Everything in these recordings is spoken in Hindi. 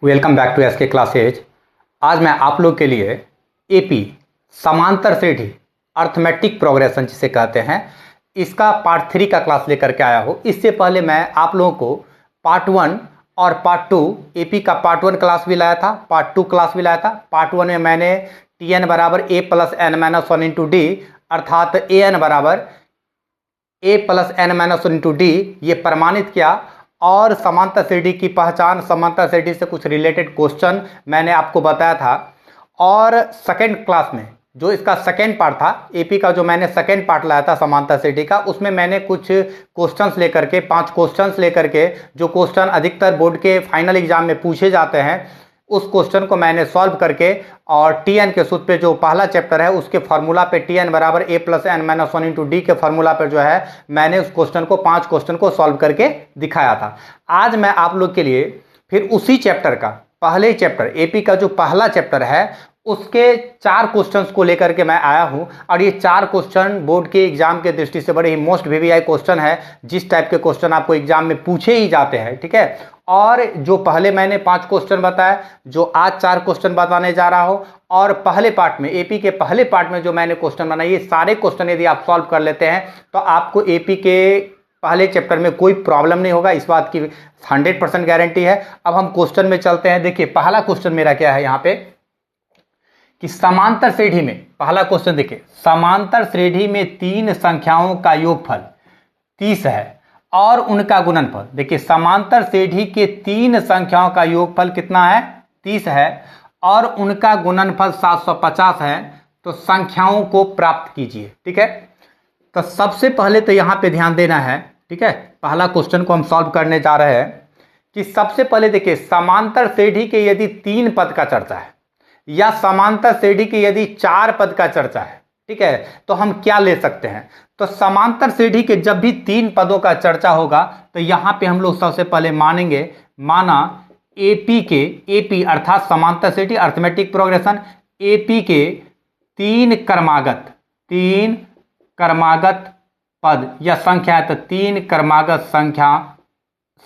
Welcome back to SK classes. आज मैं आप लोग के लिए एपी समांतर श्रेणी अर्थमेटिक प्रोग्रेशन जिसे कहते हैं इसका पार्ट 3 का क्लास लेकर के आया हूँ। इससे पहले मैं आप लोगों को पार्ट 1 और पार्ट 2 एपी का पार्ट 1 क्लास भी लाया था, पार्ट 2 क्लास भी लाया था। पार्ट 1 में मैंने Tn बराबर a plus n minus 1 into D अर्थात an बराबर a plus n minus 1 into D ये प्रमाणित किया और समांतर श्रेणी की पहचान, समांतर श्रेणी से कुछ रिलेटेड क्वेश्चन मैंने आपको बताया था। और सेकेंड क्लास में जो इसका सेकेंड पार्ट था एपी का, जो मैंने सेकेंड पार्ट लाया था समांतर श्रेणी का, उसमें मैंने कुछ क्वेश्चंस लेकर के 5 क्वेश्चंस लेकर के जो क्वेश्चन अधिकतर बोर्ड के फाइनल एग्जाम में पूछे जाते हैं उस क्वेश्चन को मैंने सॉल्व करके और टीएन के सूत्र पे जो पहला चैप्टर है उसके फार्मूला पे टीएन बराबर a plus n minus 1 into D के फार्मूला पे जो है मैंने उस क्वेश्चन को 5 क्वेश्चन को सॉल्व करके दिखाया था। आज मैं आप लोग के लिए फिर उसी चैप्टर का पहले चैप्टर एपी का जो पहला चैप्टर है उसके 4 क्वेश्चंस को लेकर के मैं आया हूं और ये 4 क्वेश्चन बोर्ड के एग्जाम के दृष्टि से बड़े ही मोस्ट वीवीआई क्वेश्चन है, जिस टाइप के क्वेश्चन आपको एग्जाम में पूछे ही जाते हैं। ठीक है, और जो पहले मैंने 5 क्वेश्चन बताया, जो आज 4 क्वेश्चन बताने जा रहा हूं, और पहले पार्ट में एपी के पहले पार्ट में जो मैंने क्वेश्चन बनाए ये सारे क्वेश्चन यदि आप सॉल्व कर लेते हैं तो आपको एपी के पहले चैप्टर में कोई प्रॉब्लम नहीं होगा, इस बात की 100% गारंटी है। अब हम क्वेश्चन में चलते हैं। देखिए पहला क्वेश्चन मेरा क्या है यहाँ पे कि समांतर श्रेणी में, पहला क्वेश्चन देखिए, समांतर श्रेणी में 3 संख्याओं का योगफल 30 है और उनका गुणनफल। देखिए समांतर श्रेणी के 3 संख्याओं का योगफल कितना है, 30 है और उनका गुणनफल 750 है। तो संख्याओं को प्राप्त कीजिए। ठीक है, तो सबसे पहले तो यहाँ पे ध्यान देना है। ठीक है, पहला क्वेश्चन को हम सॉल्व करने जा रहे हैं कि सबसे पहले देखिए समांतर श्रेणी के यदि 3 पद का चर्चा है या समांतर श्रेणी की यदि 4 पद का चर्चा है, ठीक है, तो हम क्या ले सकते हैं। तो समांतर श्रेणी के जब भी 3 पदों का चर्चा होगा तो यहां पे हम लोग सबसे पहले मानेंगे, माना एपी अर्थात समांतर श्रेणी अर्थमेटिक प्रोग्रेशन, एपी के 3 क्रमागत पद या संख्या, तो 3 क्रमागत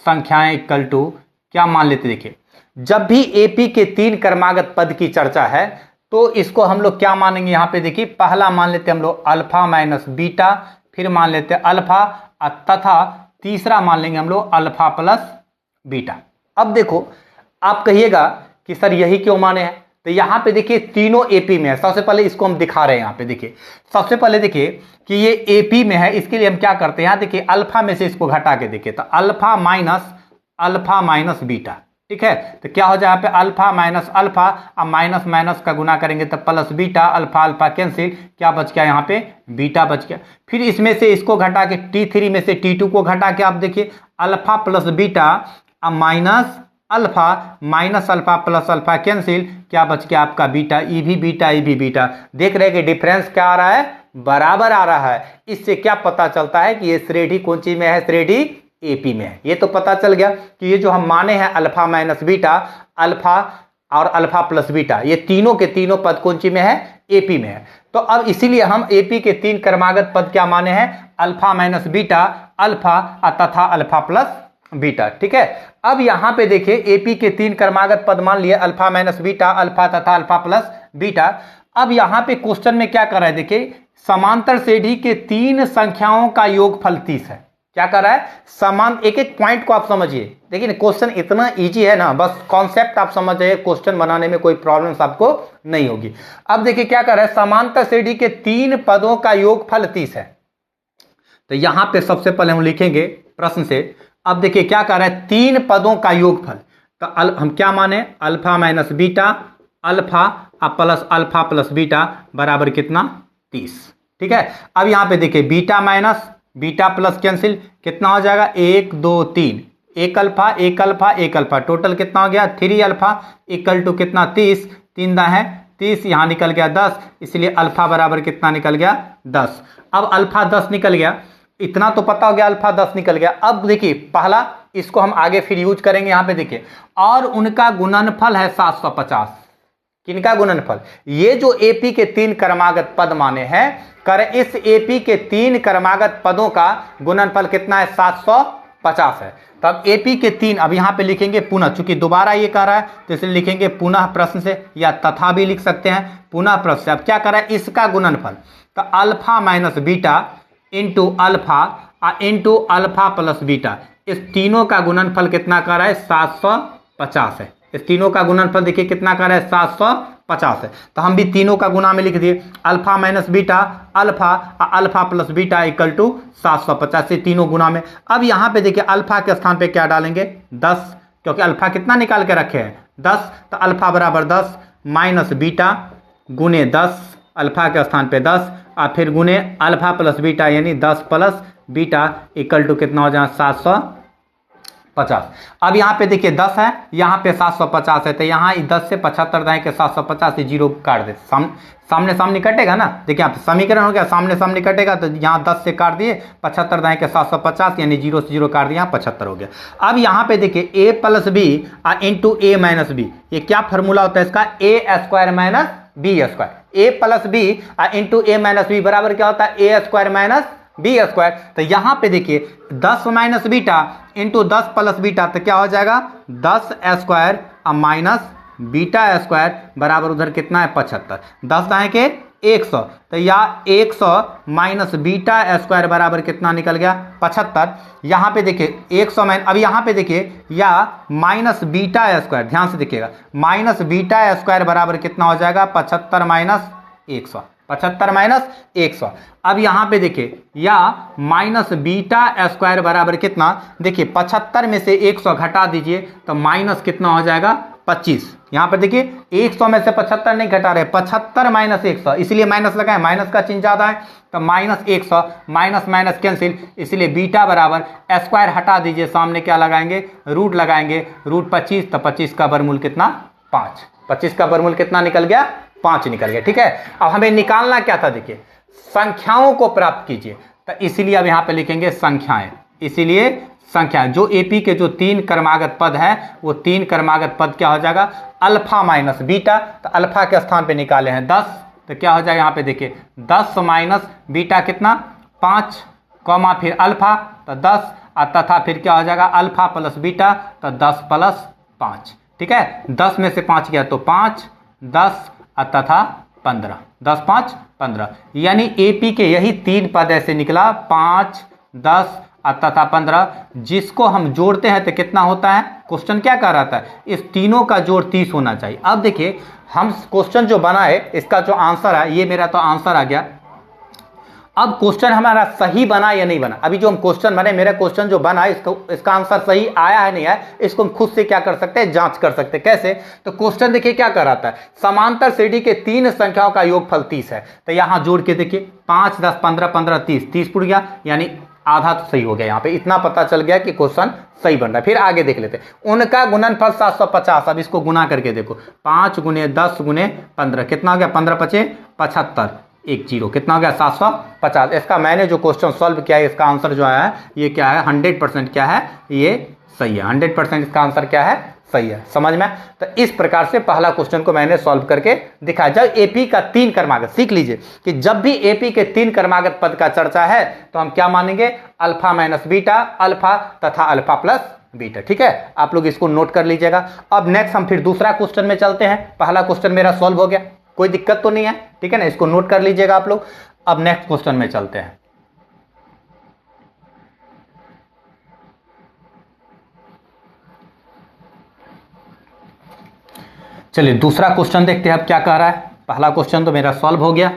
संख्याएं इक्वल टू क्या मान लेते। देखिए जब भी एपी के 3 क्रमागत पद की चर्चा है तो इसको हम लोग क्या मानेंगे। यहां पे देखिए पहला मान लेते हैं हम लोग अल्फा माइनस बीटा, फिर मान लेते हैं अल्फा तथा तीसरा मान लेंगे हम लोग अल्फा प्लस बीटा। अब देखो आप कहिएगा कि सर यही क्यों माने हैं, तो यहां पे देखिए तीनों एपी में है। सबसे पहले इसको हम दिखा रहे हैं। यहां पे देखिए सबसे पहले देखिए कि ये एपी में है, इसके लिए हम क्या करते हैं, यहां देखिए अल्फा में से इसको घटा के देखिए तो अल्फा माइनस बीटा। ठीक है, तो क्या हो जाए यहाँ पे अल्फा माइनस अल्फा, अब माइनस माइनस का गुना करेंगे तो plus beta, alpha alpha cancel, क्या बच गया यहाँ पे बीटा बच गया। फिर इसमें से इसको घटा के T3 में से T2 को घटा के आप देखिए अल्फा प्लस बीटा, अब minus alpha plus alpha cancel, क्या बच गया आपका बीटा, ई भी बीटा। देख रहे हैं कि डिफरेंस क्या आ रहा है, बराबर आ रहा है। इससे क्या पता चलता है कि ये श्रेणी कौन सी में है, श्रेणी एपी में है। ये तो पता चल गया कि ये जो हम माने हैं अल्फा माइनस बीटा, अल्फा और अल्फा प्लस बीटा, ये तीनों के तीनों पद कौन सी में है, एपी में है। तो अब इसीलिए हम एपी के 3 क्रमागत पद क्या माने हैं, अल्फा माइनस बीटा, अल्फा तथा अल्फा प्लस बीटा। ठीक है, अब यहां पे देखिए एपी के 3 क्रमागत पद मान लिए अल्फा माइनस बीटा, अल्फा तथा अल्फा प्लस बीटा। अब यहां पे क्वेश्चन में क्या कर रहा है, देखिए समांतर श्रेणी के 3 संख्याओं का योगफल 30 है। क्या कर रहा है, समान, एक एक पॉइंट को आप समझिए। देखिए क्वेश्चन इतना इजी है ना, बस कॉन्सेप्ट आप समझ जाइए, क्वेश्चन बनाने में कोई प्रॉब्लम आपको नहीं होगी। अब देखिए क्या कर रहा है, समांतर श्रेणी के 3 पदों का योगफल 30 है। तो यहां पे सबसे पहले हम लिखेंगे प्रश्न से। अब देखिए क्या कर रहा है, 3 पदों का योगफल, तो हम क्या माने, alpha minus beta, alpha plus beta बराबर कितना, 30। ठीक है, अब यहां पे देखिए beta minus beta plus cancel, कितना हो जाएगा, 1 2 3, एक अल्फा, टोटल कितना हो गया 3 अल्फा इक्वल टू कितना, 30, 3 दा है 30, यहां निकल गया 10, इसलिए अल्फा बराबर कितना निकल गया, 10। अब अल्फा 10 निकल गया, इतना तो पता हो गया, अल्फा 10 निकल गया। अब देखिए पहला इसको हम आगे फिर यूज करेंगे। यहां पे देखिए और उनका गुणनफल है 750। किनका गुणनफल, ये जो एपी के 3 क्रमागत पद माने हैं, इस एपी के 3 क्रमागत पदों का गुणनफल कितना है, 750 है। तब एपी के 3, अब यहाँ पे लिखेंगे पुनः, चूंकि दोबारा ये कह रहा है तो इसलिए लिखेंगे पुनः प्रश्न से, या तथा भी लिख सकते हैं पुनः प्रश्न से। अब क्या कर रहा है, इसका गुणनफल, तो alpha minus beta into alpha plus beta, इस तीनों का गुणनफल कितना कर रहा है, 750 है। इस तीनों का गुणनफल देखिए कितना कर रहा है, 750 है। तो हम भी तीनों का गुना में लिख दिए, alpha minus beta alpha plus beta equal to 750 से तीनों गुना में। अब यहाँ पे देखिए अल्फा के स्थान पे क्या डालेंगे, 10, क्योंकि अल्फा कितना निकाल के रखे हैं, 10, तो अल्फा बराबर 10 माइनस बीटा गुने 10, अल्फा के स्थान पे 10, और फिर गुने अल्फा प्लस बीटा यानी 10 प्लस बीटा इक्वल टू कितना हो जाए, 750। अब यहाँ पे देखिए 10 है, यहाँ पे 750 है, तो यहाँ 10 से 75 दाएं के 750 से 0 काट दे, सामने सामने कटेगा ना। देखिए आप समीकरण हो गया, सामने सामने कटेगा, तो यहाँ 10 से काट दिए, 75 दाएं के 750 यानी 0 से 0 काट दिया, 75 हो गया। अब यहाँ पे देखिए a plus B into A minus B, ये क्या फॉर्मूला होता है इसका, A square minus B square. A plus B into A minus B बराबर क्या होता है, A square minus B square. तो यहाँ पे देखिए 10 minus beta into 10 plus beta, तो क्या हो जाएगा, 10 स्क्वायर माइनस बीटा स्क्वायर बराबर उधर कितना है, 75, 10 दाएं के 100, तो या 100 माइनस बीटा स्क्वायर बराबर कितना निकल गया, 75। यहाँ पे देखिए 100 माइनस, अब यहाँ पे देखिए या माइनस बीटा स्क्वायर, ध्यान से देखिएगा, माइनस बीटा स्क्वायर बराबर कितना हो जाएगा, 75 माइनस 100, 75 माइनस 100। अब यहाँ पे देखिए या माइनस बीटा स्क्वायर बराबर कितना, देखिए 75 में से 100 घटा दीजिए तो माइनस कितना हो जाएगा, 25। यहाँ पर देखिए 100 में से 75 नहीं घटा रहे, 75 माइनस 100, इसलिए माइनस लगाए, माइनस का चिन्ह ज्यादा है, तो माइनस 100, माइनस माइनस कैंसिल, इसलिए बीटा बराबर स्क्वायर हटा दीजिए, सामने क्या लगाएंगे, रूट लगाएंगे, रूट 25, तो 25 का वर्गमूल कितना, 5, 25 का वर्गमूल कितना निकल गया, 5 निकल गया। ठीक है, अब हमें निकालना क्या था, देखिए संख्याओं को प्राप्त कीजिए, तो इसीलिए अब यहाँ पे लिखेंगे संख्याएं, इसीलिए संख्या, जो एपी के जो 3 क्रमागत पद है वो 3 क्रमागत पद क्या हो जाएगा, अल्फा माइनस बीटा, तो अल्फा के स्थान पे निकाले हैं 10, तो क्या हो जाएगा, यहाँ पे देखिए 10 माइनस बीटा कितना, 5, कॉमा फिर अल्फा, तो 10, तथा फिर क्या हो जाएगा, अल्फा प्लस बीटा, तो 10 प्लस 5। ठीक है, 10 में से 5 गया तो 5, 10 तथा 15, 10 5 15, यानी एपी के यही 3 पद ऐसे निकला, 5, 10 तथा 15, जिसको हम जोड़ते हैं तो कितना होता है, क्वेश्चन क्या कह रहा था, इस तीनों का जोड़ 30 होना चाहिए। अब देखिए हम क्वेश्चन जो बनाए, इसका जो आंसर है, ये मेरा तो आंसर आ गया। अब क्वेश्चन हमारा सही बना या नहीं बना, अभी जो हम क्वेश्चन बने, मेरा क्वेश्चन जो बना इसका आंसर सही आया है नहीं आया, इसको हम खुद से क्या कर सकते हैं, जांच कर सकते हैं। कैसे, तो क्वेश्चन देखिए क्या कर रहा था, समांतर श्रेणी के 3 संख्याओं का योगफल 30 है, तो यहां जोड़ के देखिए 5 10 15 15 30, 30 पुर गया, यानी आधा तो सही हो गया। यहाँ पे इतना पता चल गया कि क्वेश्चन सही बन रहा है। फिर आगे देख लेते हैं, उनका गुणनफल 750, अब इसको गुना करके देखो, 5 गुने 10 गुने 15 कितना हो गया, 15 पचे 75, 1 0 कितना हो गया, 750। इसका मैंने जो क्वेश्चन सॉल्व किया है, इसका आंसर जो आया है ये क्या है, 100% क्या है, ये सही है, 100% इसका आंसर क्या है, सही है। समझ में, तो इस प्रकार से पहला क्वेश्चन को मैंने सॉल्व करके दिखाया। जब एपी का 3 क्रमागत, सीख लीजिए कि जब भी एपी के 3 क्रमागत पद का चर्चा है तो हम क्या मानेंगे, अल्फा माइनस बीटा, अल्फा तथा अल्फा प्लस बीटा। ठीक है, आप लोग इसको नोट कर लीजिएगा। अब नेक्स्ट हम फिर दूसरा क्वेश्चन में चलते हैं। पहला क्वेश्चन मेरा सॉल्व हो गया, कोई दिक्कत तो नहीं है, ठीक है ना, इसको नोट कर लीजिएगा आप लोग। अब नेक्स्ट क्वेश्चन में चलते हैं। चलिए दूसरा क्वेश्चन देखते हैं अब क्या कह रहा है। पहला क्वेश्चन तो मेरा सॉल्व हो गया।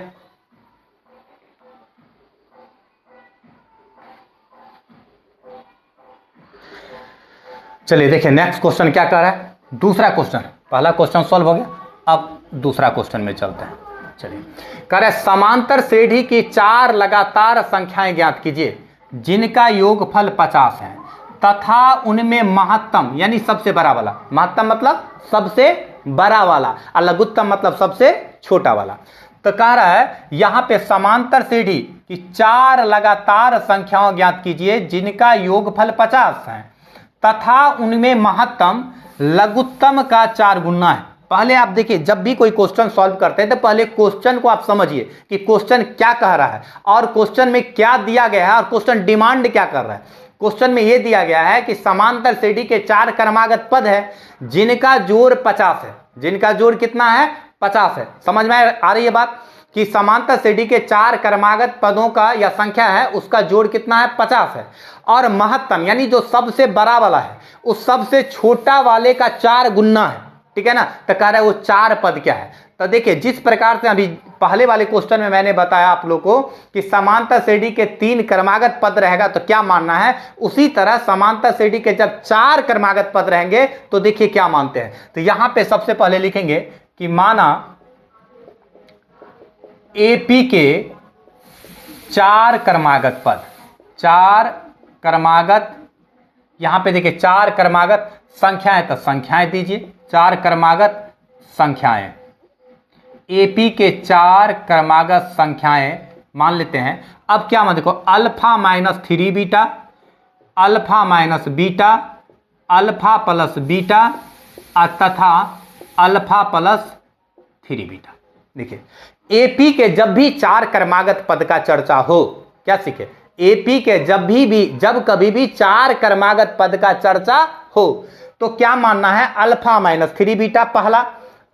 चलिए देखिए नेक्स्ट क्वेश्चन क्या कह रहा है, दूसरा क्वेश्चन। पहला क्वेश्चन सॉल्व हो गया, अब दूसरा क्वेश्चन में चलते हैं। चलिए कह रहा है समांतर श्रेणी की 4 लगातार संख्याएं ज्ञात कीजिए जिनका योगफल 50 है तथा उनमें महत्तम यानी सबसे बड़ा वाला, महत्तम मतलब सबसे बड़ा वाला, और लघुत्तम मतलब सबसे छोटा वाला। तो कह रहा है यहां पे समांतर श्रेणी की 4 लगातार संख्याओं ज्ञात कीजिए जिनका योगफल 50 है तथा उनमें महत्तम लघुत्तम का 4 गुना है। पहले आप देखिए, जब भी कोई क्वेश्चन सॉल्व करते हैं तो पहले क्वेश्चन को आप समझिए कि क्वेश्चन क्या कह रहा है और क्वेश्चन में क्या दिया गया है और क्वेश्चन डिमांड क्या कर रहा है। क्वेश्चन में यह दिया गया है कि समांतर श्रेणी के 4 क्रमागत पद है जिनका जोड़ 50 है। जिनका जोड़ कितना है? 50 है। समझ में आ रही है बात कि समांतर श्रेणी के 4 क्रमागत पदों का या संख्या है उसका जोड़ कितना है? 50 है। और महत्तम यानी जो सबसे बड़ा वाला है उस सबसे छोटा वाले का 4 गुना है। ठीक है ना? तो कह रहा है वो 4 पद क्या है। तो देखिए जिस प्रकार से अभी पहले वाले क्वेश्चन में मैंने बताया आप लोग को कि समांतर श्रेणी के 3 क्रमागत पद रहेगा तो क्या मानना है, उसी तरह समांतर श्रेणी के जब 4 क्रमागत पद रहेंगे तो देखिए क्या मानते हैं। तो यहां पे सबसे पहले लिखेंगे कि माना एपी के 4 क्रमागत पद, 4 क्रमागत, यहां पे देखिए 4 क्रमागत संख्याएं, तो संख्याएं दीजिए 4 क्रमागत संख्याएं। एपी के 4 क्रमागत संख्याएं मान लेते हैं। अब क्या मान, देखो alpha minus 3 beta, alpha minus beta, alpha plus beta तथा अल्फा प्लस 3 बीटा। देखिए एपी के जब भी 4 क्रमागत पद का चर्चा हो, क्या सीखे, एपी के जब कभी भी 4 क्रमागत पद का चर्चा हो तो क्या मानना है, अल्फा माइनस 3 बीटा पहला,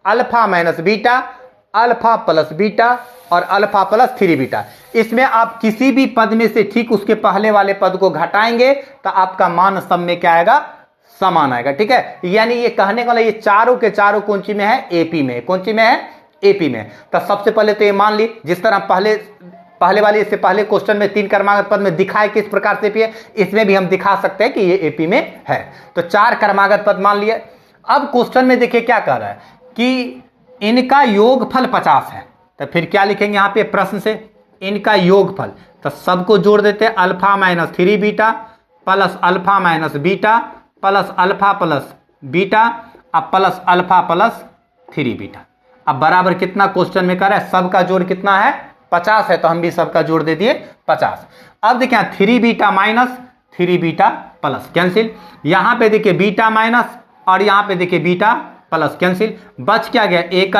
alpha minus beta, alpha plus beta और अल्फा प्लस 3 बीटा। इसमें आप किसी भी पद में से ठीक उसके पहले वाले पद को घटाएंगे तो आपका मान सब में क्या आएगा, समान आएगा। ठीक है, यानी ये कहने वाला ये चारों के चारों कौन सी में है, एपी में। कौन सी में है, एपी में। तो सबसे पहले तो ये मान ली, जिस तरह पहले वाले इससे पहले क्वेश्चन में 3 क्रमागत पद में दिखाए किस प्रकार से एपी है, इसमें भी हम दिखा सकते हैं कि ये एपी में है। तो 4 क्रमागत पद मान लिए। अब क्वेश्चन में देखिए क्या कह रहा है कि इनका योगफल 50 है। तो फिर क्या लिखेंगे यहाँ पे प्रश्न से, इनका योगफल, तो सबको जोड़ देते हैं, alpha minus 3 beta plus alpha minus beta plus alpha plus beta अब प्लस अल्फा प्लस 3 बीटा। अब बराबर कितना क्वेश्चन में कर रहा है, सबका जोड़ कितना है, 50 है, तो हम भी सबका जोड़ दे दिए 50। अब देखिए 3 beta minus 3 beta plus cancel, यहां पे देखिए बीटा माइनस और यहां पे देखिए बीटा प्लस कैंसिल, बच क्या गया, 1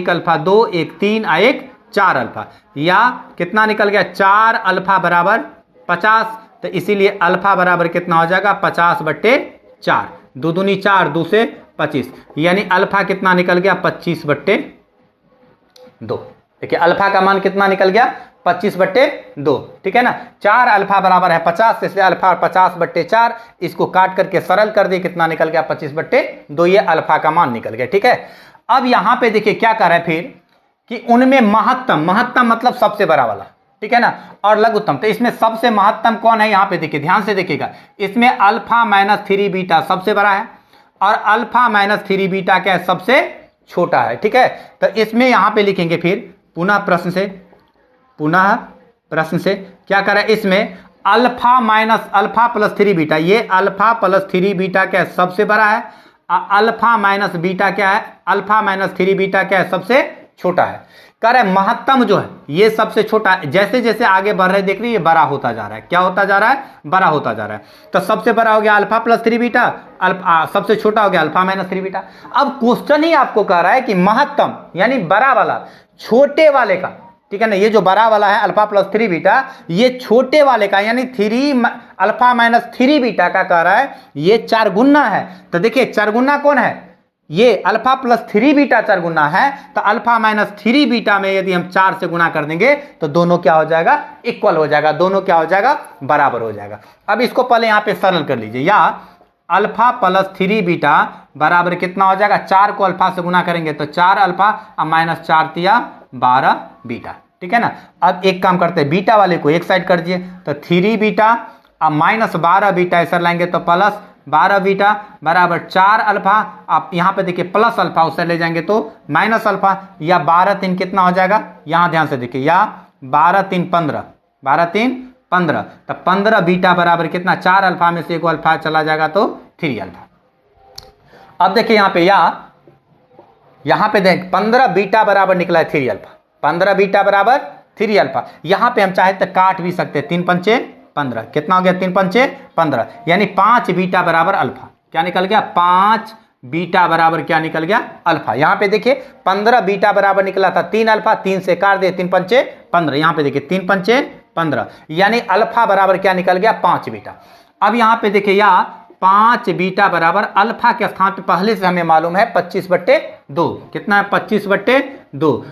अल्फा 2 1 3 1 4 अल्फा, या कितना निकल गया, 4 अल्फा बराबर 50। तो इसीलिए अल्फा बराबर कितना हो जाएगा, 50/4, 2 दूनी 4, 2 से 25, यानी अल्फा कितना निकल गया, 25/2। देखिए अल्फा का मान कितना निकल गया, 25/2। ठीक है ना, 4 अल्फा बराबर है 50, इसलिए अल्फा 50/4, इसको काट करके सरल कर दिए, कितना निकल गया, 25/2, ये अल्फा का मान निकल गया। ठीक है, अब यहां पे देखिए क्या कर रहे हैं फिर कि उनमें महत्तम मतलब सबसे बड़ा वाला, ठीक है ना, और लघुत्तम, तो इसमें सबसे महत्तम कौन है, यहां पे देखिए ध्यान से देखिएगा, इसमें अल्फा माइनस 3 बीटा सबसे बड़ा है और अल्फा माइनस 3 बीटा क्या है, सबसे छोटा है। ठीक है, तो इसमें यहां पे लिखेंगे फिर पुनः प्रश्न से क्या करें, इसमें अल्फा प्लस 3 बीटा, ये अल्फा प्लस 3 बीटा क्या है, सबसे बड़ा है, अल्फा माइनस बीटा क्या है, अल्फा माइनस 3 बीटा क्या है, सबसे छोटा है। कह रहे महत्तम जो है ये सबसे छोटा है, जैसे जैसे आगे बढ़ रहे देख रही है बड़ा होता जा रहा है, क्या होता जा रहा है, बड़ा होता जा रहा है। तो सबसे बड़ा हो गया अल्फा प्लस 3 बीटा, सबसे छोटा हो गया अल्फा माइनस 3 बीटा। अब क्वेश्चन ही आपको कह रहा है कि महत्तम यानी बड़ा वाला छोटे वाले का, ठीक है ना, ये जो बड़ा वाला है अल्फा प्लस 3 बीटा, ये छोटे वाले का यानी अल्फा माइनस 3 बीटा का कह रहा है ये 4 गुना है। तो देखिए 4 गुना कौन है, ये अल्फा प्लस 3 बीटा 4 गुना है, तो अल्फा माइनस 3 बीटा में यदि हम 4 से गुना कर देंगे तो दोनों क्या हो जाएगा, इक्वल हो जाएगा, दोनों क्या हो जाएगा, बराबर हो जाएगा। अब इसको पहले यहां पे सरल कर लीजिए, या अल्फा प्लस 3 बीटा बराबर कितना हो जाएगा, 4 को अल्फा से गुना करेंगे तो 4 अल्फा और माइनस 4 तिया 12 बीटा। ठीक है ना, अब एक काम करते हैं, बीटा वाले को एक साइड कर दिए, तो 3 बीटा और माइनस 12 बीटा ऐसा लाएंगे तो प्लस 12 बीटा बराबर 4 अल्फा, आप यहाँ पे देखिए प्लस अल्फा उससे ले जाएंगे तो माइनस अल्फा, या 12 3 कितना हो जाएगा, यहाँ ध्यान से देखिए, या 12 3 15, 12 3 15, तो 15 बीटा बराबर कितना, 4 अल्फा में से एक अल्फा चला जाएगा तो 3 अल्फा। अब देखिए यहाँ पे, यहाँ पे देख 15 बीटा बराबर निकला है 3 अल्फा, 15 बीटा बराबर 3 अल्फा। यहाँ पे हम चाहे तो काट भी सकते हैं, 3 पंचे 15, कितना हो गया, 3 पंचे 15, यानी 5 बीटा बराबर अल्फा, क्या निकल गया, 5 बीटा बराबर क्या निकल गया, अल्फा। यहाँ पे देखिए 15 बीटा बराबर निकला था 3 अल्फा, 3 से काट दिए, 3 पंचे 15, यहाँ पे देखिए 3 पंचे 15, यानी अल्फा बराबर क्या निकल गया, 5 बीटा। अब यहां पे देखिए या 5 बीटा बराबर अल्फा के स्थान पे पहले से हमें मालूम है 25/2। कितना है 25/2,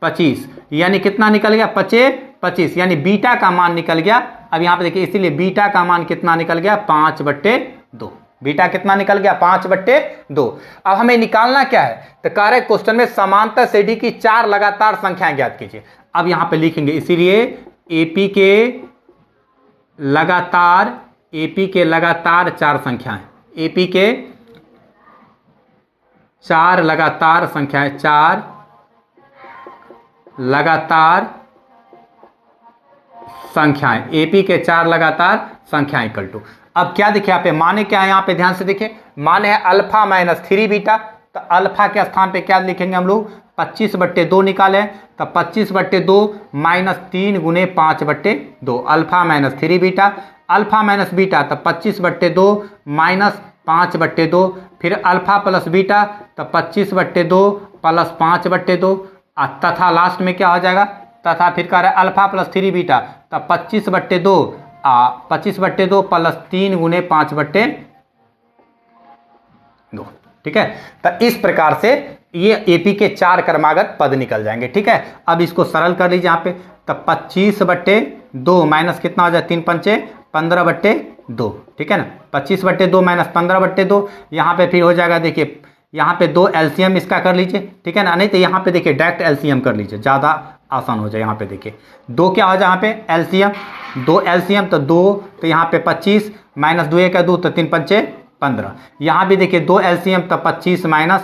25 यानी कितना निकल गया 25 यानी बीटा का मान निकल गया। अब यहां पे देखिए इसीलिए बीटा का मान कितना निकल गया 5/2। बीटा कितना निकल गया 5/2। अब हमें निकालना क्या है, तो कह रहे क्वेश्चन में समांतर श्रेणी की 4 लगातार संख्याएं ज्ञात कीजिए। अब यहां पे लिखेंगे इसीलिए एपी के लगातार 4 संख्याएं, एपी के 4 लगातार संख्याएं, 4 लगातार संख्याएं, एपी के 4 लगातार संख्याएं इक्वल टू। अब क्या देखिए यहाँ पे माने क्या है, यहाँ पे ध्यान से देखिए माने है अल्फा माइनस 3 बीटा। तो अल्फा के स्थान पे क्या लिखेंगे हम लोग 25/2 निकाले, तो 25/2 माइनस 3 गुने 5/2 alpha minus 3 beta. Alpha minus beta तो 25/2 माइनस 5/2, फिर अल्फा प्लस बीटा तो 25/2 प्लस 5/2 तथा लास्ट में क्या हो जाएगा, तथा फिर कह रहा है अल्फा प्लस 3 बीटा तो 25/2 25/2 प्लस 3 गुने 5/2। ठीक है, तो इस प्रकार से ये एपी के 4 क्रमागत पद निकल जाएंगे। ठीक है, अब इसको सरल कर लीजिए यहाँ पे, तो 25/2 माइनस कितना हो जाए 3 पंचे 15/2। ठीक है ना, 25/2 माइनस 15/2। यहाँ पे फिर हो जाएगा देखिए यहाँ पे 2 एलसीएम इसका कर लीजिए। ठीक है ना, नहीं तो यहाँ पे देखिए डायरेक्ट एलसीएम कर लीजिए, ज़्यादा आसान हो जाए। यहाँ पे देखिए 2 क्या हो जाए यहाँ पे एलसीएम, 2 एलसीएम तो 2 तो यहाँ पे 25 माइनस 2 1 2 तो 3 पंचे 15। यहाँ भी देखिए 2 एलसीएम तो 25 माइनस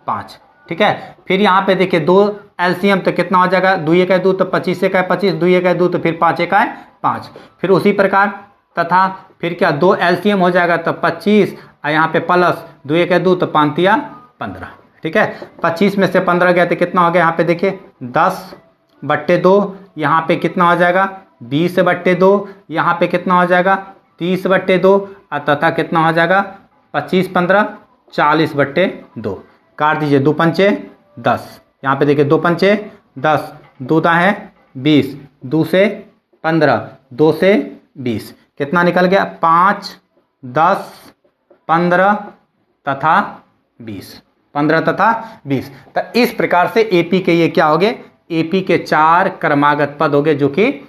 5। ठीक है, फिर यहाँ पे देखिए 2 एलसीएम तो कितना हो जाएगा 2 1 2 तो 25 1 25, 2 1 2 तो फिर 5 1 5। फिर उसी प्रकार तथा फिर क्या 2 एलसीएम हो जाएगा तो 25 और यहाँ पे प्लस 2 1 2 तो 5 3 15। ठीक है, 25 में से 15 गया तो कितना हो गया यहाँ पे देखिए 10/2। यहाँ पे कितना हो जाएगा 20/2। यहाँ पे कितना हो जाएगा 30/2 तथा कितना हो जाएगा 25 15 40/2। काट दीजिए 2 पंचे 10। यहाँ पे देखिए 2 पंचे 10, 2 दाएं 20, 2 से 15, 2 से 20 कितना निकल गया 5 10 15 तथा 20, 15 तथा 20। तो इस प्रकार से एपी के ये क्या हो गए, एपी के 4 क्रमागत पद हो गए, जो कि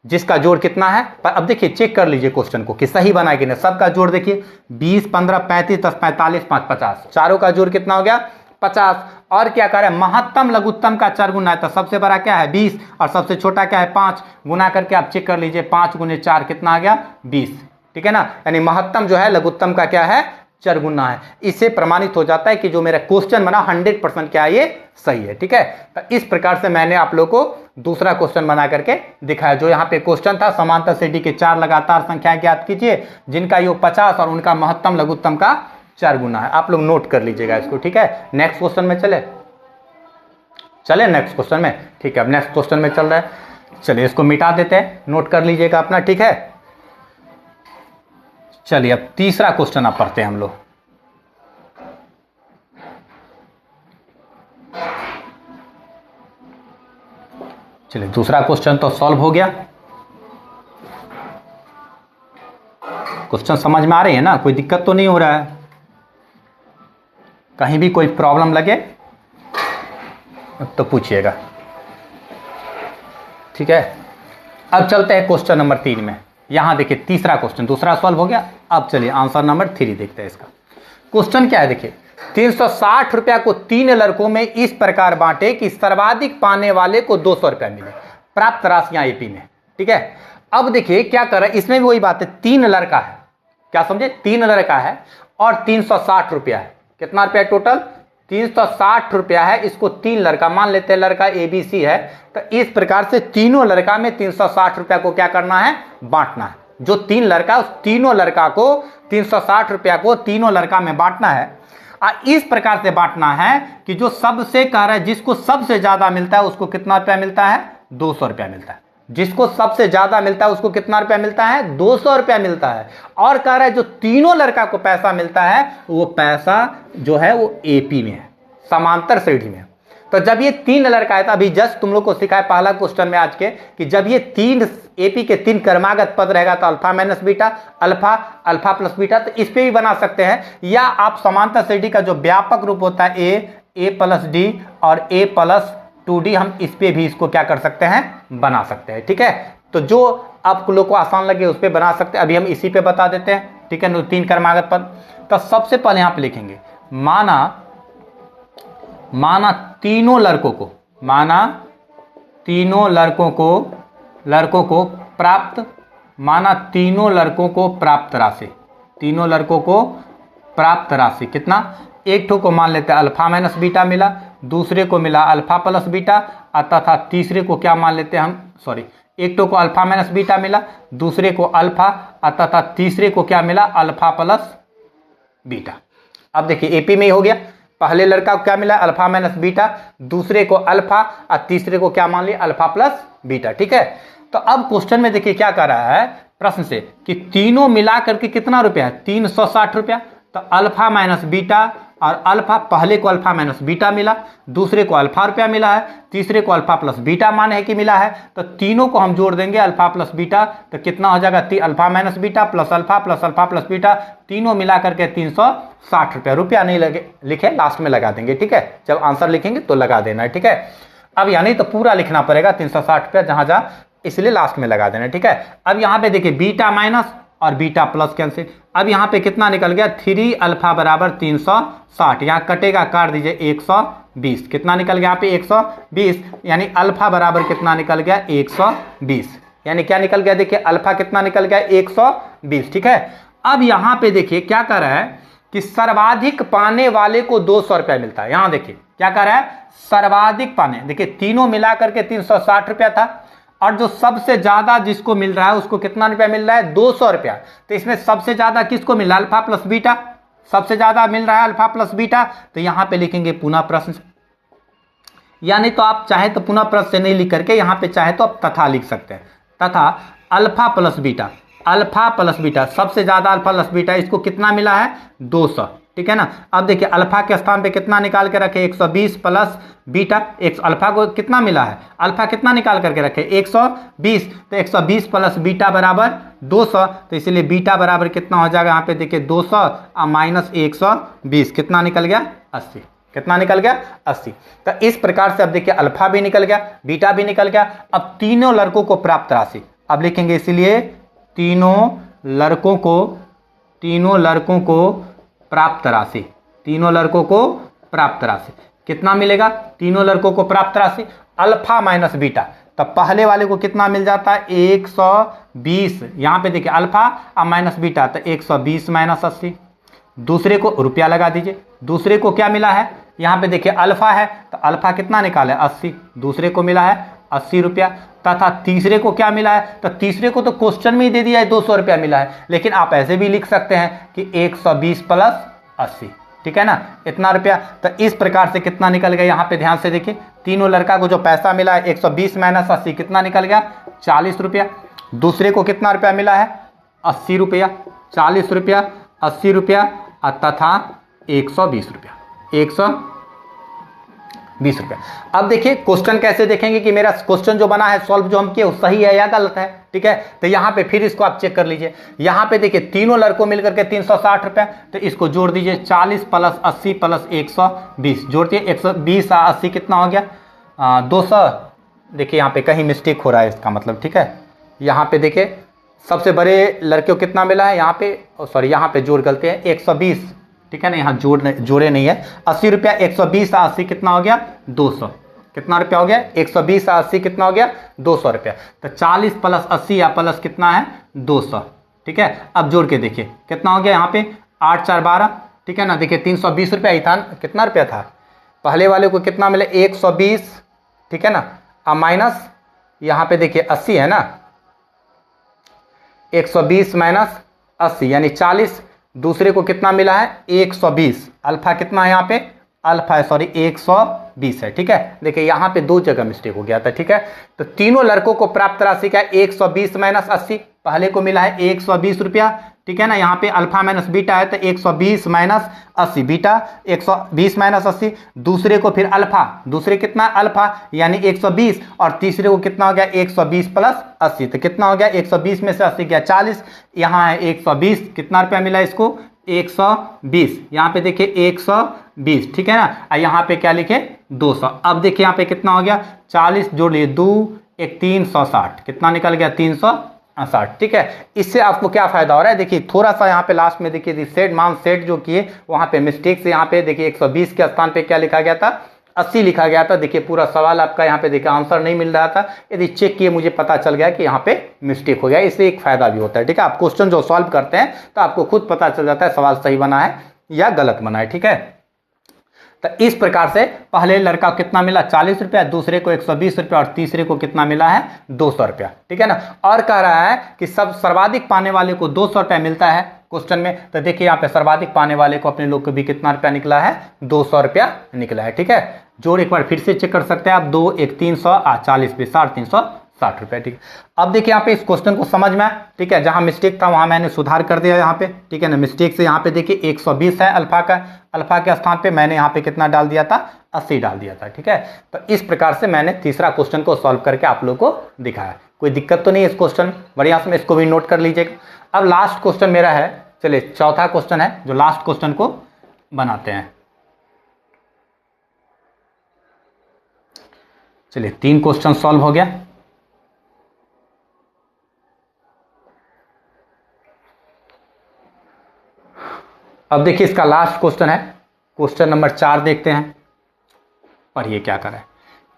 जिसका जोड़ कितना है। पर अब देखिए चेक कर लीजिए क्वेश्चन को कि सही बना कि नहीं। सबका जोड़ देखिए 20 15 35 10 45 5 50, चारों का जोड़ कितना हो गया 50। और क्या कर रहे हैं महत्तम लघुत्तम का 4 गुना है, तो सबसे बड़ा क्या है 20 और सबसे छोटा क्या है 5। गुना करके आप चेक कर लीजिए 5 गुने 4 कितना आ गया 20। ठीक है ना, यानी महत्तम जो है लघुत्तम का क्या है 4 गुना है। इससे प्रमाणित हो जाता है कि जो मेरा क्वेश्चन बना 100% क्या है ये सही है। ठीक है, तो इस प्रकार से मैंने आप लोग को दूसरा क्वेश्चन बना करके दिखाया। जो यहाँ पे क्वेश्चन था समांतर श्रेणी के 4 लगातार संख्याएं ज्ञात कीजिए जिनका योग 50 और उनका महत्तम लघुत्तम का 4 गुना है। आप लोग नोट कर लीजिएगा इसको। ठीक है, नेक्स्ट क्वेश्चन में चले नेक्स्ट क्वेश्चन में। ठीक है, अब नेक्स्ट क्वेश्चन में चल रहा है, चलिए इसको मिटा देते हैं, नोट कर लीजिएगा अपना। ठीक है, चलिए अब तीसरा क्वेश्चन आप पढ़ते हैं हम लोग। चलिए दूसरा क्वेश्चन तो सॉल्व हो गया। क्वेश्चन समझ में आ रही है ना, कोई दिक्कत तो नहीं हो रहा है, कहीं भी कोई प्रॉब्लम लगे तो पूछिएगा। ठीक है, अब चलते हैं क्वेश्चन नंबर 3 में। यहां देखिए तीसरा क्वेश्चन दूसरा सॉल्व हो गया। अब चलिए आंसर नंबर 3 देखते हैं। इसका क्वेश्चन क्या है देखिए, 360 रुपया को 3 लड़कों में इस प्रकार बांटे कि सर्वाधिक पाने वाले को 200 रुपया मिले। प्राप्त राशियां एपी में। ठीक है, अब देखिए क्या कर रहा है, इसमें भी वही बात है, 3 लड़का है, क्या समझे 3 लड़का है और 360 रुपया है। कितना रुपया टोटल 360 रुपया है। इसको 3 लड़का मान लेते हैं, लड़का एबीसी है। तो इस प्रकार से तीनों लड़का में 360 रुपया को क्या करना है बांटना है। जो 3 लड़का उस तीनों लड़का को 360 रुपया को तीनों लड़का में बांटना है। इस प्रकार से बांटना है कि जो सबसे कह रहा है जिसको सबसे ज्यादा मिलता है उसको कितना रुपया मिलता है 200 रुपया मिलता है। जिसको सबसे ज्यादा मिलता है उसको कितना रुपया मिलता है 200 रुपया मिलता है। और कह रहा है जो तीनों लड़का को पैसा मिलता है वो पैसा जो है वो एपी में है, समांतर श्रेणी में। तो जब ये 3 लड़का है, तो अभी जस्ट तुम लोग को सिखाया पहला क्वेश्चन में आज के कि जब ये 3 एपी के 3 क्रमागत पद रहेगा तो alpha minus beta, alpha, alpha plus beta, तो इस पे भी बना सकते हैं। या आप समांतर श्रेणी का जो व्यापक रूप होता है ए प्लस डी और ए प्लस 2d, हम इस पे भी इसको क्या कर सकते हैं, बना सकते हैं। ठीक है, तो जो आप लोग को आसान लगे उस पे बना सकते हैं। अभी हम इसी पे बता देते हैं। ठीक है, 3 क्रमागत पद। तो सबसे पहले यहां पे लिखेंगे माना तीनों लड़कों को प्राप्त, माना तीनों लड़कों को प्राप्त राशि, तीनों लड़कों को प्राप्त राशि कितना, एक ठो को मान लेते हैं अल्फा माइनस बीटा मिला, दूसरे को मिला अल्फा प्लस बीटा, तथा तीसरे को क्या मान लेते हैं हम, सॉरी, एक टो को अल्फा माइनस बीटा मिला, दूसरे को अल्फा, तथा तीसरे को क्या मिला, अल्फा प्लस बीटा। अब देखिए एपी में ही हो गया, पहले लड़का को क्या मिला, अल्फा माइनस बीटा, दूसरे को अल्फा और तीसरे को क्या मान लिया, अल्फा प्लस बीटा। ठीक है, तो अब क्वेश्चन में देखिए क्या कर रहा है प्रश्न से कि तीनों मिला करके कितना रुपया है, 360 रुपया। तो अल्फा माइनस बीटा और अल्फा, पहले को अल्फा माइनस बीटा मिला, दूसरे को अल्फा रुपया मिला है, तीसरे को अल्फा प्लस बीटा मान है कि मिला है। तो तीनों को हम जोड़ देंगे अल्फा प्लस बीटा, तो कितना हो जाएगा, alpha minus beta plus alpha plus beta, तीनों मिला करके 360 रुपया। रुपया नहीं लगे लिखे, लास्ट में लगा देंगे। ठीक है, जब आंसर लिखेंगे तो लगा देना है। ठीक है, अब यानी तो पूरा लिखना पड़ेगा 360 रुपया जहां जहां, इसलिए लास्ट में लगा देना। ठीक है, अब यहाँ पे देखिए बीटा माइनस और बीटा प्लस कैंसिल। अब यहाँ पे कितना निकल गया, 3 अल्फा बराबर 360, यहाँ कटेगा, काट दीजिए 120, कितना निकल गया यहाँ पे 120, यानी अल्फा बराबर कितना निकल गया 120, यानी क्या निकल गया, देखिए अल्फा कितना निकल गया 120। ठीक है, अब यहाँ पे देखिए क्या कर रहा है कि सर्वाधिक पाने वाले को 200 रुपया मिलता है। यहाँ देखिए क्या कर रहा है, सर्वाधिक पाने, देखिए तीनों मिला करके 360 रुपया था, और जो सबसे ज्यादा जिसको मिल रहा है उसको कितना रुपया मिल रहा है, 200 रुपया। तो इसमें सबसे ज्यादा किसको मिल रहा है, अल्फा प्लस बीटा, सबसे ज्यादा मिल रहा है अल्फा प्लस बीटा। तो यहां पे लिखेंगे पुनः प्रश्न, यानी तो आप चाहे तो पुनः प्रश्न से नहीं लिख करके यहां पे चाहे तो आप तथा लिख सकते हैं, तथा alpha plus beta, alpha plus beta, सबसे ज्यादा अल्फा प्लस बीटा, इसको कितना मिला है 200। ठीक है ना, अब देखिए अल्फा के स्थान पे कितना निकाल के रखे, 120 प्लस बीटा, अल्फा को कितना मिला है, अल्फा कितना निकाल करके रखे 120, तो 120 प्लस बीटा बराबर 200, तो इसलिए बीटा बराबर कितना हो जाएगा, यहाँ पे देखिए 200 और माइनस 120, कितना निकल गया 80, कितना निकल गया 80। तो इस प्रकार से अब देखिए अल्फा भी निकल गया, बीटा भी निकल गया। अब तीनों लड़कों को प्राप्त राशि अब लिखेंगे, इसलिए तीनों लड़कों को प्राप्त राशि, तीनों लड़कों को प्राप्त राशि कितना मिलेगा, तीनों लड़कों को प्राप्त राशि अल्फा माइनस बीटा, तब पहले वाले को कितना मिल जाता है 120, यहां पे देखिए अल्फा और माइनस बीटा, तो 120 माइनस 80, दूसरे को रुपया लगा दीजिए, दूसरे को क्या मिला है, यहां पे देखिए अल्फा है, तो अल्फा कितना निकाले 80, दूसरे को मिला है 80 रुपया, तथा तीसरे को क्या मिला है, तो तीसरे को तो क्वेश्चन में ही दे दिया है 200 रुपया मिला है, लेकिन आप ऐसे भी लिख सकते हैं कि 120 प्लस 80, ठीक है ना, इतना रुपया। तो इस प्रकार से कितना निकल गया, यहाँ पे ध्यान से देखिए, तीनों लड़का को जो पैसा मिला है 120 माइनस 80 कितना निकल गया 40 रुपया, दूसरे को कितना रुपया मिला है 80 रुपया, 40 रुपया 80 रुपया तथा 120 रुपया, 120 रुपया। अब देखिए क्वेश्चन कैसे देखेंगे कि मेरा क्वेश्चन जो बना है सॉल्व जो हम किए वो सही है या गलत है। ठीक है, तो यहाँ पे फिर इसको आप चेक कर लीजिए, यहाँ पे देखिए तीनों लड़कों मिलकर के 360 रुपया, तो इसको जोड़ दीजिए 40 प्लस 80 प्लस 120, जोड़िए 120 और 80 कितना हो गया 200। देखिए यहाँ पे कहीं मिस्टेक हो रहा है इसका मतलब, ठीक है, यहाँ पे देखिए सबसे बड़े लड़के को कितना मिला है, यहाँ पे सॉरी यहाँ पे जोड़ गलते हैं 120, ठीक है ना, यहाँ जोड़े नहीं है, 80 रुपया 120 और 80 कितना हो गया 200, कितना रुपया हो गया 120 और 80 कितना हो गया 200 रुपया। तो 40 प्लस 80 या प्लस कितना है 200, ठीक है। अब जोड़ के देखिए कितना हो गया, यहाँ पे 8 4 12, ठीक है ना, देखिए 320 रुपया ही था, कितना रुपया था पहले वाले को, कितना मिले 120, ठीक है ना, अब माइनस यहाँ पे देखिए 80 है ना, 120 माइनस 80 यानी 40, दूसरे को कितना मिला है 120, अल्फा कितना है यहाँ पे अल्फा है सॉरी 120 है, ठीक है। देखिए यहाँ पे दो जगह मिस्टेक हो गया था, ठीक है। तो तीनों लड़कों को प्राप्त राशि क्या है 120 माइनस 80, पहले को मिला है 120 रुपया, ठीक है ना। यहाँ पे अल्फा माइनस बीटा है तो 120 माइनस 80 बीटा, 120 माइनस 80, दूसरे को फिर अल्फा, दूसरे कितना अल्फा यानी 120, और तीसरे को कितना हो गया 120 प्लस 80, तो कितना हो गया 120 में से 80 गया 40, यहाँ है 120, कितना रुपया मिला इसको 120, यहाँ पे देखिए 120, ठीक है ना। और यहाँ पे क्या लिखे 200। अब देखिए यहाँ पे कितना हो गया 40 जोड़ लिए 2 1 360, कितना निकल गया 360, ठीक है। इससे आपको क्या फायदा हो रहा है, देखिए थोड़ा सा यहाँ पे लास्ट में देखिए सेट मान सेट जो किए वहां पे मिस्टेक से यहाँ पे देखिए 120 के स्थान पे क्या लिखा गया था 80 लिखा गया था। देखिए पूरा सवाल आपका यहाँ पे देखिए आंसर नहीं मिल रहा था, यदि चेक किए मुझे पता चल गया कि यहाँ पे मिस्टेक हो गया, इससे एक फायदा भी होता है, ठीक है। आप क्वेश्चन जो सॉल्व करते हैं तो आपको खुद पता चल जाता है सवाल सही बना है या गलत बना है, ठीक है। तो इस प्रकार से पहले लड़का को कितना मिला 40 रुपया, दूसरे को 120 रुपया, और तीसरे को कितना मिला है 200 रुपया, ठीक है ना। और कह रहा है कि सब सर्वाधिक पाने वाले को 200 रुपया मिलता है क्वेश्चन में, तो देखिए यहाँ पे सर्वाधिक पाने वाले को अपने लोग को भी कितना रुपया निकला है 200 रुपया निकला है, ठीक है। जोड़ एक बार फिर से चेक कर सकते हैं आप, 2 1 300 40 20 360 रुपया, ठीक है। अब देखिए यहाँ पे इस क्वेश्चन को समझ में, ठीक है, जहां मिस्टेक था वहां मैंने सुधार कर दिया यहाँ पे, ठीक है ना। मिस्टेक से यहाँ पे देखिए 120 है अल्फा का, अल्फा के स्थान पे मैंने यहाँ पे कितना डाल दिया था 80 डाल दिया था, ठीक है। तो इस प्रकार से मैंने तीसरा क्वेश्चन को सॉल्व करके आप लोग को दिखाया। कोई दिक्कत तो नहीं है इस क्वेश्चन, बढ़िया से इसको भी नोट कर लीजिएगा। अब लास्ट क्वेश्चन मेरा है, चलिए चौथा क्वेश्चन है जो लास्ट क्वेश्चन को बनाते हैं। चलिए 3 क्वेश्चन सॉल्व हो गया। अब देखिए इसका लास्ट क्वेश्चन है, क्वेश्चन नंबर 4 देखते हैं। पढ़िए क्या कर रहा है,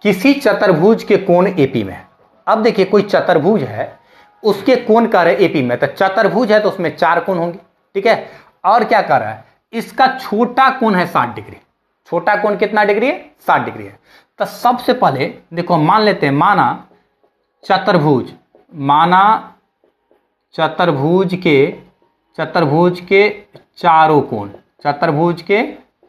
किसी चतुर्भुज के कोण एपी में। अब देखिए कोई चतुर्भुज है उसके कोण कर रहे एपी में, तो चतुर्भुज है तो उसमें 4 कोण होंगे, ठीक है। और क्या कर रहा है, इसका छोटा कोण है 60 डिग्री, छोटा कोण कितना डिग्री है 60 डिग्री है। तो सबसे पहले देखो मान लेते हैं, माना चतुर्भुज, माना चतुर्भुज के चारों कोण, चतुर्भुज के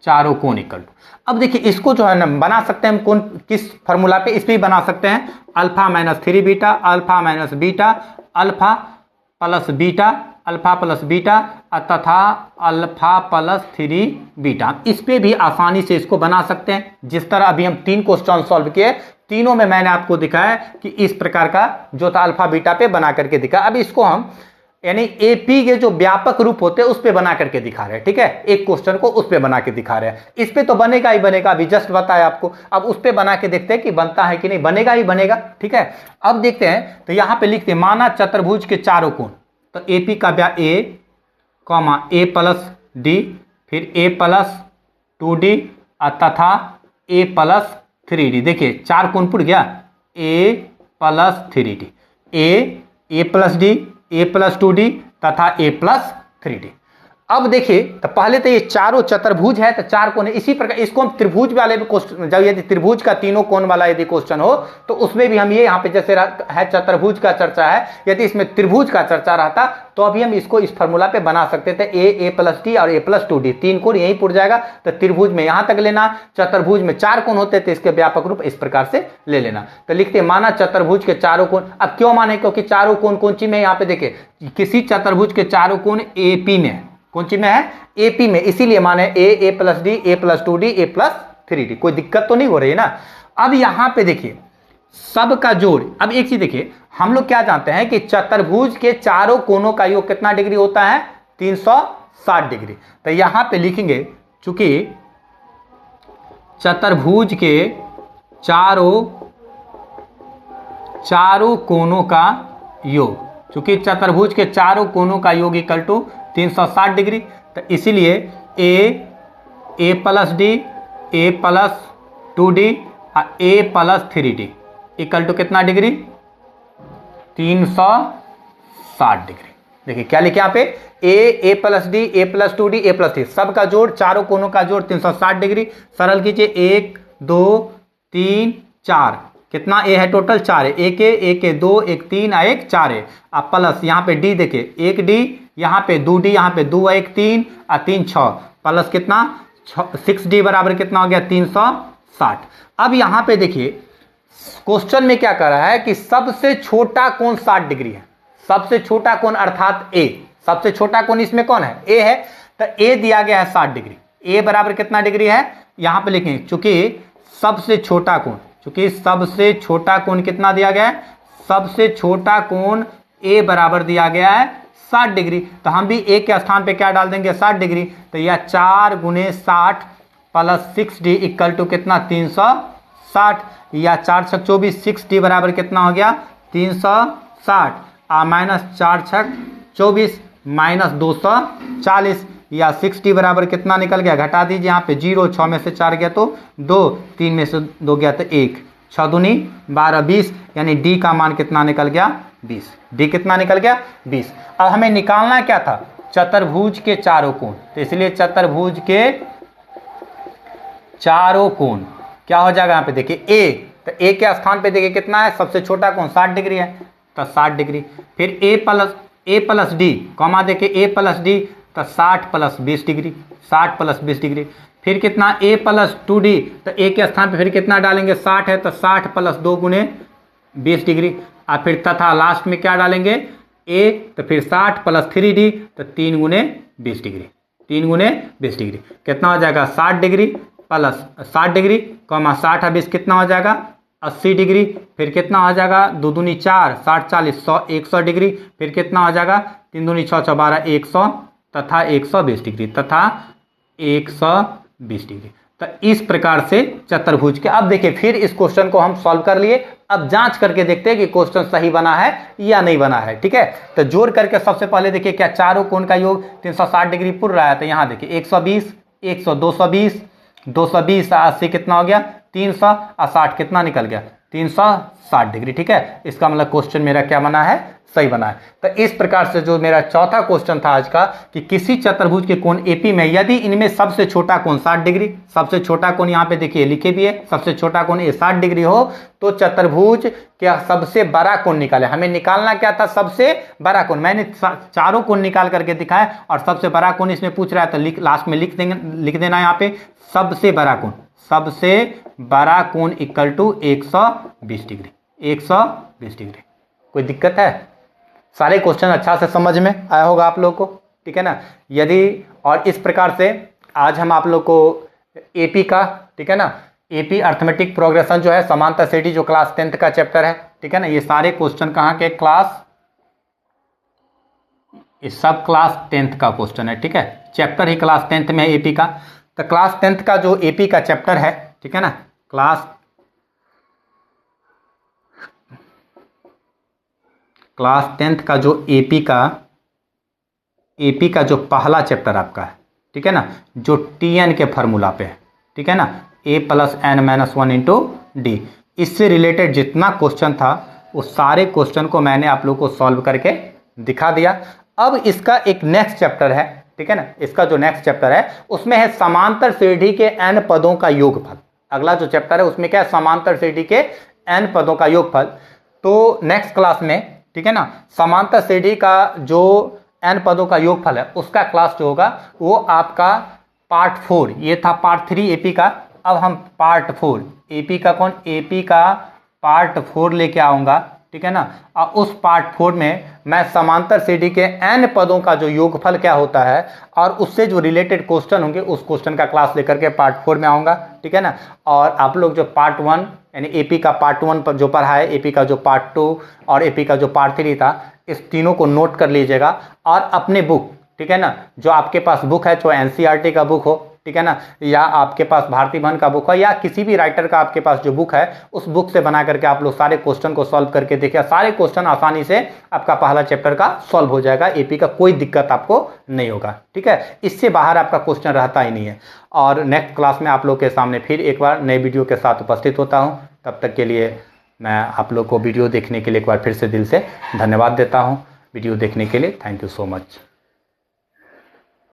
चारों कोण इक्वल टू। अब देखिए इसको जो है ना बना सकते हैं हम कोण किस फॉर्मूला पे, इस पे बना सकते हैं alpha minus 3 beta, alpha minus beta, alpha plus beta, alpha plus beta तथा अल्फा प्लस 3 बीटा। इस पे भी आसानी से इसको बना सकते हैं, जिस तरह अभी हम 3 क्वेश्चन सॉल्व किए, तीनों में मैंने आपको दिखाया कि इस प्रकार का जो था अल्फा बीटा पे बना करके दिखा। अब इसको हम यानी एपी के जो व्यापक रूप होते हैं उस पे बना करके दिखा रहे हैं, ठीक है। एक क्वेश्चन को उस पे बना के दिखा रहे हैं, इस पे तो बनेगा ही बनेगा, अभी जस्ट बताया आपको। अब उस पे बना के देखते हैं कि बनता है कि नहीं, बनेगा ही बनेगा, ठीक है। अब देखते हैं, तो यहां पे लिखते हैं माना चतुर्भुज के चारों कोण, तो एपी का ए कॉमा ए प्लस डी, फिर ए प्लस 2d तथा ए प्लस 3d। देखिए 4 कोण पुट गया, ए प्लस 3d, ए प्लस डी, ए प्लस 2d तथा ए प्लस 3d। अब देखिए तो पहले तो ये चारों चतुर्भुज है तो 4 कोण है, इसी प्रकार इसको हम त्रिभुज वाले भी क्वेश्चन, जब यदि त्रिभुज का तीनों कोण वाला यदि क्वेश्चन हो तो उसमें भी हम ये यहाँ पे जैसे है चतुर्भुज का चर्चा है, यदि इसमें त्रिभुज का चर्चा रहता तो अभी हम इसको इस फॉर्मूला पे बना सकते थे, ए प्लस टी और ए प्लस 2d, 3 कोण यहीं पुट जाएगा। तो त्रिभुज में यहां तक लेना, चतुर्भुज में 4 कोण होते थे, इसके व्यापक रूप इस प्रकार से ले लेना। तो लिखते माना चतुर्भुज के चारों कोण। अब क्यों माने, क्योंकि चारों कोण कौन सी में, यहाँ पे देखे किसी चतुर्भुज के चारों कोण एपी में, कौन सी में है एपी में, इसीलिए माने ए प्लस डी, ए प्लस 2d, ए प्लस 3d। कोई दिक्कत तो नहीं हो रही है ना। अब यहां पे देखिए सब का जोड़, अब एक चीज देखिए, हम लोग क्या जानते हैं कि चतुर्भुज के चारों कोणों का योग कितना डिग्री होता है 360 डिग्री। तो यहां पे लिखेंगे चूंकि चतुर्भुज के चारों कोणों का योग, चूंकि चतुर्भुज के चारों कोणों का योग इक्वल टू 360 डिग्री, तो इसीलिए ए प्लस डी, ए प्लस 2d और ए प्लस 3d इक्वल टू कितना डिग्री 360 डिग्री। देखिए क्या लिखे यहाँ पे, ए प्लस डी, ए प्लस 2d, ए प्लस 3, सबका जोड़, चारों कोणों का जोड़ 360 डिग्री। सरल कीजिए, 1 2 3 4, कितना ए है टोटल 4 है, एक 2 1 3 और 1 4 है। अब प्लस यहाँ पे डी देखिए, 1d, यहाँ पे 2d, यहाँ पे 2 1 3 और 3 6, प्लस कितना 6d बराबर कितना हो गया 360। अब यहाँ पे देखिए क्वेश्चन में क्या कर रहा है कि सबसे छोटा कोण 60 डिग्री है, सबसे छोटा कोण अर्थात ए सबसे छोटा कोण इसमें कौन है? ए है। तो ए दिया गया है 60 डिग्री। ए बराबर कितना डिग्री है यहां पे लिखेंगे, चूंकि सबसे छोटा कोण कितना दिया गया है? सबसे छोटा कोण ए बराबर दिया गया है 60 डिग्री। तो हम भी ए के स्थान पे क्या डाल देंगे? 60 डिग्री। तो यह 4 × 60 + 6d इक्वल टू कितना? 360। या 4 × 6 = 24, 6d बराबर कितना हो गया? 360 माइनस 4 × 6 = 24 माइनस 240 या 6d बराबर कितना निकल गया? घटा दीजिए यहाँ पे 0, 6 में से 4 गया तो 2, 3 में से 2 गया तो 1, 6 दूनी 12, 20, यानी d का मान कितना निकल गया? 20। d कितना निकल गया? 20। अब हमें निकालना क्या था? चतुर्भुज के चारों कोण। तो इसलिए चतुर्भुज के चारों कोण क्या हो जाएगा? यहाँ पे देखिए a, तो a के स्थान पे देखिए कितना है? सबसे छोटा कोण 60 डिग्री है, तो 60 डिग्री। फिर a प्लस d, कॉमा देखिए a प्लस d, तो 60 + 20 डिग्री, 60 + 20 डिग्री। फिर कितना? a + 2d, तो a के स्थान पे फिर कितना डालेंगे? 60 है, तो 60 + 2 × 20 डिग्री। और फिर तथा लास्ट में क्या डालेंगे? a, तो फिर 60 + 3d, तो 3 × 20 डिग्री, 3 × 20 डिग्री कितना हो जाएगा? 60 डिग्री प्लस 60 डिग्री, 60 और 20 कितना हो जाएगा? 80 डिग्री। फिर कितना हो जाएगा? 2 दूनी 4, 60 40 100, 100 डिग्री। फिर कितना हो जाएगा? 3 दूनी 6 6 12, 100 तथा 120 डिग्री, तथा 120 डिग्री। तो इस प्रकार से चतुर्भुज के, अब देखिए फिर इस क्वेश्चन को हम सॉल्व कर लिए। अब जांच करके देखते हैं कि क्वेश्चन सही बना है या नहीं बना है। ठीक है, तो जोड़ करके सबसे पहले देखिए क्या चारों कोण का योग 360 डिग्री पूर्ण रहा है। तो यहाँ देखिए 120, 100, 220, 220 80 कितना हो गया? 300 और 60 कितना निकल गया? 360 डिग्री। ठीक है, इसका मतलब क्वेश्चन मेरा क्या बना है? सही बना है। तो इस प्रकार से जो मेरा चौथा क्वेश्चन था आज का, कि किसी चतुर्भुज के कोण एपी में यदि इनमें सबसे छोटा कोण 60 डिग्री, सबसे छोटा कोण यहाँ पे देखिए लिखे भी है, सबसे छोटा कोण 60 डिग्री हो, तो चतुर्भुज क्या सबसे बड़ा कोण निकाले। हमें निकालना क्या था? सबसे बड़ा कोण। मैंने चारों कोण निकाल करके दिखाया और सबसे बड़ा कोण इसमें पूछ रहा है, तो लास्ट में लिख देना यहाँ पे सबसे बड़ा कोण। सबसे बड़ा कोण इक्वल टू 120 डिग्री, 120 डिग्री। कोई दिक्कत है? सारे क्वेश्चन अच्छा से समझ में आया होगा आप लोग को। ठीक है ना? यदि और इस प्रकार से आज हम आप लोग को एपी का, ठीक है ना, एपी अर्थमेटिक प्रोग्रेशन जो है समांतर श्रेणी जो क्लास 10th का चैप्टर है, ठीक है ना, ये सारे क्वेश्चन कहाँ के? ये सब क्लास 10th का क्वेश्चन है। ठीक है, चैप्टर ही क्लास 10th में है एपी का। तो क्लास 10th का जो एपी का चैप्टर है, ठीक है ना, क्लास 10th का जो एपी का जो पहला चैप्टर आपका है, ठीक है ना, जो टीएन के फार्मूला पे है, ठीक है ना, a + n - 1 × d, इससे रिलेटेड जितना क्वेश्चन था वो सारे क्वेश्चन को मैंने आप लोग को सॉल्व करके दिखा दिया। अब इसका एक नेक्स्ट चैप्टर है, ठीक है ना, इसका जो नेक्स्ट चैप्टर है उसमें है समांतर श्रेणी के n पदों का योगफल। अगला जो चैप्टर है उसमें क्या है? समांतर श्रेणी के n पदों का योगफल। तो नेक्स्ट क्लास में, ठीक है ना, समांतर श्रेणी का जो n पदों का योगफल है उसका क्लास जो होगा वो आपका पार्ट 4, ये था पार्ट 3 एपी का। अब हम पार्ट 4 एपी का एपी का पार्ट 4 लेके आऊंगा, ठीक है ना, और उस पार्ट 4 में मैं समांतर श्रेणी के n पदों का जो योगफल क्या होता है और उससे जो रिलेटेड क्वेश्चन होंगे उस क्वेश्चन का क्लास लेकर के पार्ट 4 में आऊंगा। ठीक है ना, और आप लोग जो पार्ट 1 यानी एपी का पार्ट 1 पर जो पढ़ा है, एपी का जो पार्ट 2 और एपी का जो पार्ट 3 था, इस तीनों को नोट कर लीजिएगा और अपने बुक, ठीक है ना, जो आपके पास बुक है, जो एनसीईआरटी का बुक हो, ठीक है ना, या आपके पास भारती भवन का बुक हो, या किसी भी राइटर का आपके पास जो बुक है उस बुक से बना करके आप लोग सारे क्वेश्चन को सॉल्व करके देखिए। सारे क्वेश्चन आसानी से आपका पहला चैप्टर का सॉल्व हो जाएगा, एपी का कोई दिक्कत आपको नहीं होगा। ठीक है, इससे बाहर आपका क्वेश्चन रहता ही नहीं है। और नेक्स्ट क्लास में आप लोग के सामने फिर एक बार नए वीडियो के साथ उपस्थित होता हूँ। तब तक के लिए मैं आप लोग को वीडियो देखने के लिए एक बार फिर से दिल से धन्यवाद देता हूँ। वीडियो देखने के लिए थैंक यू सो मच।